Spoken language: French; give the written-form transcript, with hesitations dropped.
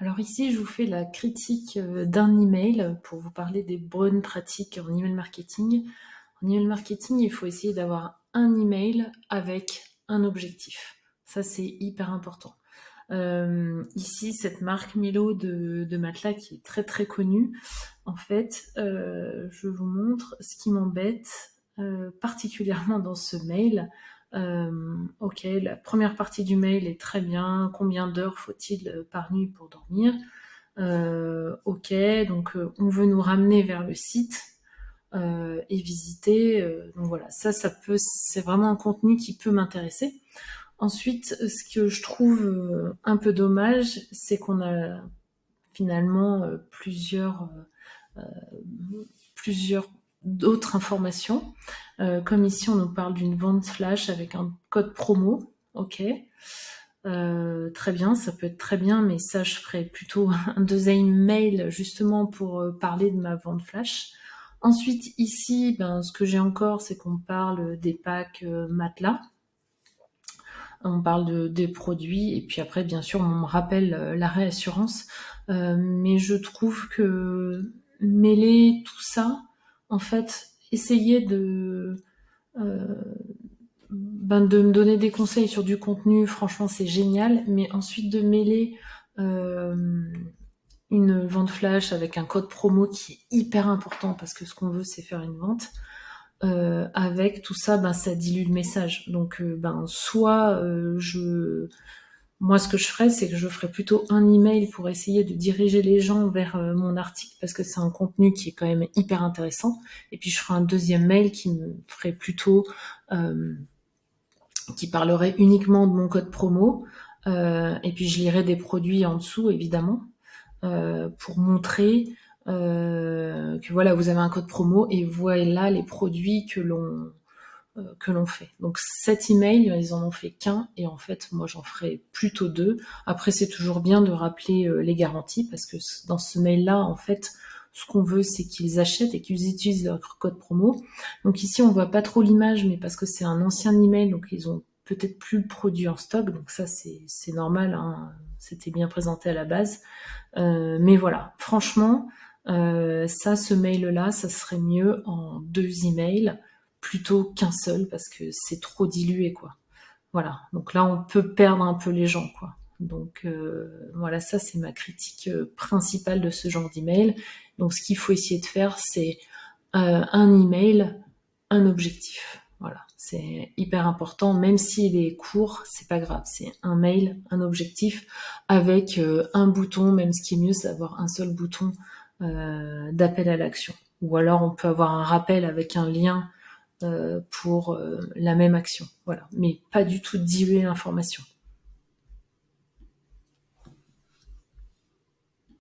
Alors ici, je vous fais la critique d'un email pour vous parler des bonnes pratiques en email marketing. En email marketing, il faut essayer d'avoir un email avec un objectif. Ça, c'est hyper important. Ici, cette marque Milo de matelas qui est très très connue, en fait, je vous montre ce qui m'embête particulièrement dans ce mail. Ok, la première partie du mail est très bien. Combien d'heures faut-il par nuit pour dormir? Ok, donc on veut nous ramener vers le site et visiter. Donc voilà, ça peut, c'est vraiment un contenu qui peut m'intéresser. Ensuite, ce que je trouve un peu dommage, c'est qu'on a finalement plusieurs d'autres informations. Comme ici, on nous parle d'une vente flash avec un code promo. Ok. Très bien, ça peut être très bien, mais ça, je ferai plutôt un deuxième mail justement pour parler de ma vente flash. Ensuite, ici, ce que j'ai encore, c'est qu'on parle des packs matelas. On parle des produits, et puis après, bien sûr, on me rappelle la réassurance. Mais je trouve que mêler tout ça, en fait, essayer euh, de me donner des conseils sur du contenu, franchement, c'est génial. Mais ensuite, de mêler euh, une vente flash avec un code promo qui est hyper important parce que ce qu'on veut, c'est faire une vente. Avec tout ça, ça dilue le message. Donc, soit moi, ce que je ferais, c'est que je ferais plutôt un email pour essayer de diriger les gens vers mon article parce que c'est un contenu qui est quand même hyper intéressant. Et puis, je ferais un deuxième mail qui me ferait plutôt euh, qui parlerait uniquement de mon code promo. Et puis je lirai des produits en dessous, évidemment, pour montrer que voilà, vous avez un code promo et voilà les produits que l'on fait. Donc cet email, ils en ont fait qu'un et en fait, moi j'en ferai plutôt deux. Après, c'est toujours bien de rappeler les garanties parce que dans ce mail-là, en fait, ce qu'on veut, c'est qu'ils achètent et qu'ils utilisent leur code promo. Donc ici, on voit pas trop l'image, mais parce que c'est un ancien email, donc ils ont peut-être plus le produit en stock. Donc ça, c'est normal, hein. C'était bien présenté à la base. Mais voilà, franchement, ce mail-là, ça serait mieux en deux emails plutôt qu'un seul parce que c'est trop dilué, quoi. Voilà. Donc là, on peut perdre un peu les gens, quoi. Donc voilà, ça c'est ma critique principale de ce genre d'email. Donc ce qu'il faut essayer de faire, c'est un email, un objectif. Voilà, c'est hyper important. Même s'il est court, c'est pas grave. C'est un mail, un objectif avec un bouton. Même ce qui est mieux, c'est d'avoir un seul bouton d'appel à l'action. Ou alors on peut avoir un rappel avec un lien pour la même action. Voilà, mais pas du tout diluer l'information.